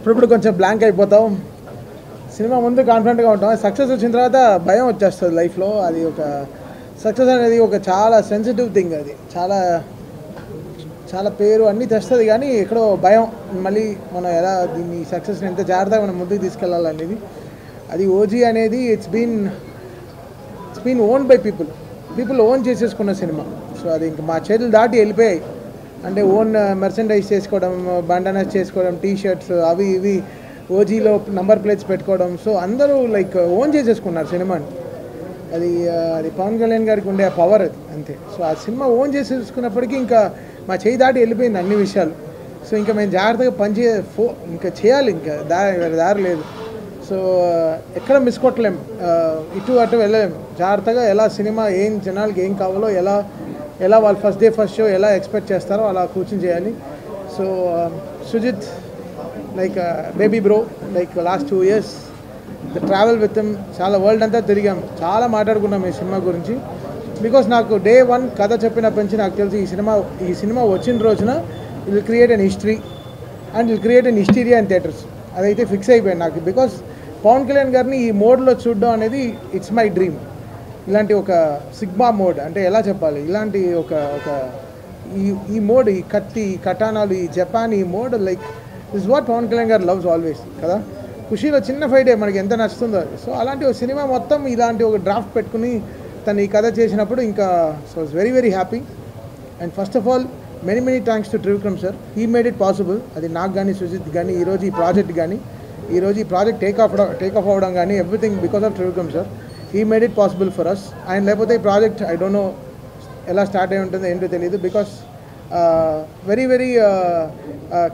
అప్పుడప్పుడు కొంచెం బ్లాంక్ అయిపోతాం. సినిమా ముందు కాన్ఫిడెంట్గా ఉంటాం, సక్సెస్ వచ్చిన తర్వాత భయం వచ్చేస్తుంది లైఫ్లో. అది ఒక సక్సెస్ అనేది ఒక చాలా సెన్సిటివ్ థింగ్, అది చాలా చాలా పేరు అన్నీ తెస్తుంది, కానీ ఎక్కడో భయం, మళ్ళీ మనం ఎలా దీన్ని సక్సెస్ని ఎంత జాగ్రత్తగా మనం ముందుకు తీసుకెళ్ళాలనేది. అది ఓజీ అనేది it's been owned by people own చేసేసుకున్న సినిమా. సో అది ఇంకా మా చేతులు దాటి వెళ్ళిపోయాయి. అంటే ఓన్ మెర్చండైజ్ చేసుకోవడం, బండనస్ చేసుకోవడం, టీ షర్ట్స్ అవి ఇవి, ఓజీలో నంబర్ ప్లేట్స్ పెట్టుకోవడం. సో అందరూ లైక్ ఓన్ చేసేసుకున్నారు సినిమాని. అది పవన్ కళ్యాణ్ గారికి ఉండే పవర్ అది, అంతే. సో ఆ సినిమా ఓన్ చేసేసుకున్నప్పటికీ ఇంకా మా చేయి దాటి వెళ్ళిపోయింది అన్ని విషయాలు. సో ఇంకా మేము జాగ్రత్తగా ఇంకా చేయాలి, ఇంకా దారి లేదు. సో ఎక్కడ మిస్ కొట్టలేం, ఇటు అటు వెళ్ళలేం. జాగ్రత్తగా ఎలా సినిమా ఏం జనాలకి ఏం కావాలో, ఎలా వాళ్ళు ఫస్ట్ డే ఫస్ట్ షో ఎలా ఎక్స్పెక్ట్ చేస్తారో అలా కూర్చొని చేయాలి. So Sujeeth like baby bro, like last 2 years the travel with him, చాలా వరల్డ్ అంతా తిరిగాం, చాలా మాట్లాడుకున్నాం ఈ సినిమా గురించి. బికాస్ నాకు డే 1 కథ చెప్పినప్పటి నుంచి నాకు తెలిసి ఈ సినిమా వచ్చిన రోజున will create an history and will create an hysteria in theatres. అదైతే ఫిక్స్ అయిపోయింది నాకు. బికాస్ పవన్ కళ్యాణ్ గారిని ఈ మోడ్లో చూడడం అనేది ఇట్స్ మై డ్రీమ్. ఇలాంటి ఒక సిగ్మా మోడ్ అంటే ఎలా చెప్పాలి, ఇలాంటి ఒక ఈ మోడ్, ఈ కత్తి, ఈ కటానాలు, ఈ జపాన్, ఈ mode like this what Pawan Kalyan garu loves always కదా. ఖుషీలో చిన్న ఫైటే మనకి ఎంత నచ్చుతుందో. సో అలాంటి ఒక సినిమా మొత్తం ఇలాంటి ఒక డ్రాఫ్ట్ పెట్టుకుని తను ఈ కథ చేసినప్పుడు ఇంకా so it's very very happy. And first of all many thanks to Trivikram sir, he made it possible. అది నాకు కానీ సుజిత్ కానీ ఈరోజు ఈ ప్రాజెక్ట్ టేక్ ఆఫ్ అవ్వడం కానీ everything because of Trivikram sir. He made it possible for us. ఆయన లేకపోతే ఈ ప్రాజెక్ట్ ఐ డోంట్ నో ఎలా స్టార్ట్ అయి ఉంటుందో ఏంటో తెలియదు. బికాస్ వెరీ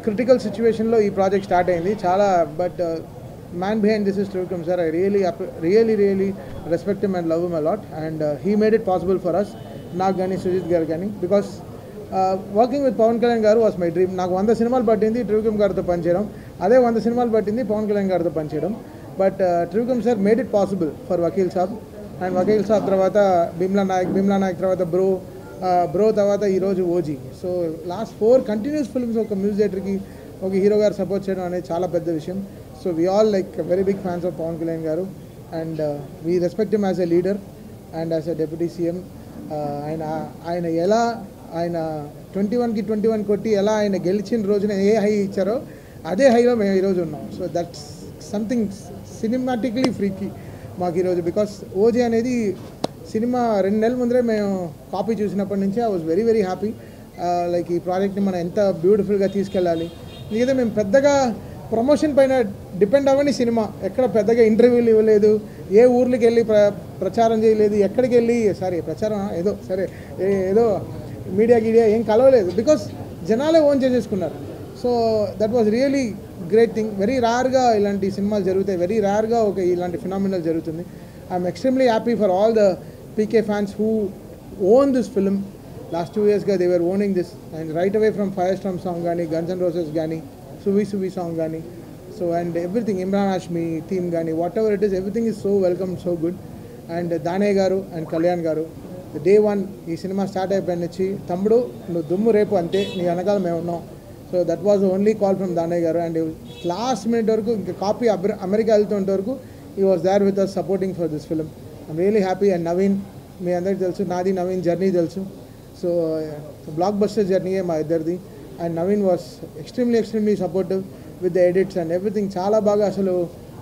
క్రిటికల్ సిచ్యువేషన్లో ఈ ప్రాజెక్ట్ స్టార్ట్ అయింది చాలా. But man behind this is Trivikram sir. I really respect him and love him a lot. And he made it possible for us, నాకు కానీ సుజిత్ గారు కానీ. Because working with Pawan Kalyan garu was my dream. నాకు 100 సినిమాలు పట్టింది త్రివిక్రమ్ గారితో పనిచేయడం, అదే 100 సినిమాలు పట్టింది పవన్ కళ్యాణ్ గారితో పనిచేయడం. But Trivikram sir made it possible for Vakeel Saab. And Vakeel Saab తర్వాత భీమ్లా నాయక్ తర్వాత బ్రో తర్వాత ఈరోజు OG. So last 4 continuous films ఒక మ్యూజిక్ డైరెక్టర్కి, ఒక హీరో గారు సపోర్ట్ చేయడం అనేది చాలా పెద్ద విషయం. So we all like very big fans of Pawan Kalyan గారు. And we respect him as a leader and as a deputy CM. ఆయన ఎలా ఆయన 21కి 21 కొట్టి ఎలా ఆయన గెలిచిన రోజున ఏ హై ఇచ్చారో అదే హైలో మేము ఈరోజు ఉన్నాం. సో దట్స్ సంథింగ్ సినిమాటిక్లీ ఫ్రీకి మాకు ఈరోజు. బికాస్ ఓజీ అనేది సినిమా 2 నెలల ముందరే మేము కాపీ చూసినప్పటి నుంచి I was very happy. Like ఈ ప్రాజెక్ట్ని మనం ఎంత బ్యూటిఫుల్గా తీసుకెళ్ళాలి. ఇదే మేము పెద్దగా ప్రమోషన్ పైన డిపెండ్ అవ్వని సినిమా, ఎక్కడ పెద్దగా ఇంటర్వ్యూలు ఇవ్వలేదు, ఏ ఊర్లకి వెళ్ళి ప్రచారం చేయలేదు, ఎక్కడికి వెళ్ళి ప్రచారం ఏదో మీడియా ఏం కలవలేదు. బికాస్ జనాలే ఓన్ చేసేసుకున్నారు. So that was really great thing. Very రేర్గా ఇలాంటి సినిమాలు జరుగుతాయి, వెరీ రేర్గా ఇలాంటి ఫినామినల్ జరుగుతుంది. I'm extremely happy for all the PK fans who own this film. Last 2 yearsగా they were owning this. And right away from firestorm song కానీ, guns and roses కానీ, సువి సాంగ్ కానీ, so and everything, Emraan Hashmi theme కానీ, whatever it is, everything is so welcome, so good. And దానే గారు and Kalyan గారు day 1 ఈ cinema start అయిపోయిన నుంచి, తమ్ముడు నువ్వు దుమ్ము రేపు అంతే, నీ వెనకాల మేము ఉన్నాం. So that was only call from దానే గారు. అండ్ లాస్ట్ మినిట్ వరకు ఇంకా కాపీ అమెరికా వెళ్తుంటే వరకు ఈ was there with us supporting for this film. I'm really happy. And Naveen, మీ అందరికీ తెలుసు, నాది నవీన్ జర్నీ తెలుసు. సో బ్లాక్ బస్టర్ జర్నీయే మా ఇద్దరిది. And Naveen was extremely supportive with the edits and everything. చాలా బాగా అసలు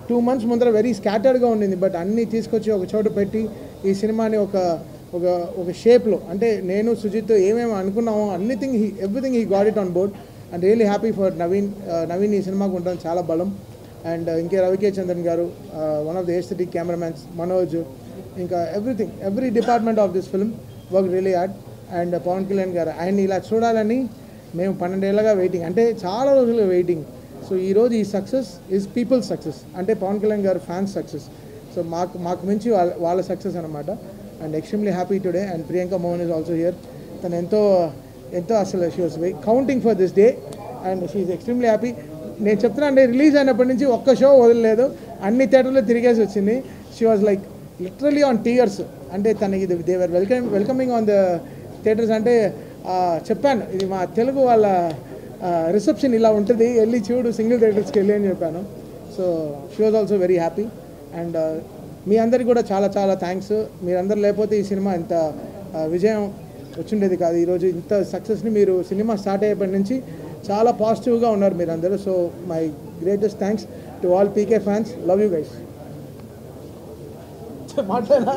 2 months ముందర వెరీ స్కాటర్డ్గా ఉండింది, బట్ అన్నీ తీసుకొచ్చి ఒక చోట పెట్టి ఈ సినిమాని ఒక షేప్లో, అంటే నేను సుజిత్ ఏమేమి అనుకున్నామో everything he got it on board. And really happy for Naveen ఈ సినిమాకు ఉండడం చాలా బలం. అండ్ ఇంకే రవికే చంద్రన్ గారు, one of the aesthetic cameramens, Manoj, ఇంకా every department of this film work really hard. And Pawan Kalyan గారు ఆయన్ని ఇలా చూడాలని మేము 12 ఏళ్ళగా వెయిటింగ్, అంటే చాలా రోజులుగా వెయిటింగ్. సో ఈరోజు ఈ సక్సెస్ ఈజ్ పీపుల్స్ సక్సెస్, అంటే పవన్ కళ్యాణ్ గారు ఫ్యాన్స్ సక్సెస్. సో మాకు మించి వాళ్ళ సక్సెస్ అనమాట. And extremely happy today. And Priyanka Mohan is also here. తను ఎంతో అసలు she was counting for this day and she is extremely happy. నేను చెప్తున్నా అంటే రిలీజ్ అయినప్పటి నుంచి ఒక్క షో వదలలేదు, అన్ని థియేటర్లో తిరిగేసి వచ్చింది. She was like literally on tears. అంటే తనకి they were welcoming on the theatres. అంటే చెప్పాను, ఇది మా తెలుగు వాళ్ళ రిసెప్షన్ ఇలా ఉంటుంది, వెళ్ళి చూడు సింగిల్ థియేటర్స్కి వెళ్ళి అని చెప్పాను. So she was also very happy. And మీ అందరికీ కూడా చాలా చాలా థ్యాంక్స్. మీరందరూ లేకపోతే ఈ సినిమా ఇంత విజయం వచ్చిండేది కాదు. ఈరోజు ఇంత సక్సెస్ని మీరు సినిమా స్టార్ట్ అయ్యేప్పటి నుంచి చాలా పాజిటివ్గా ఉన్నారు మీరందరూ. So my greatest thanks to all PK fans. Love you guys. మాట్లాడా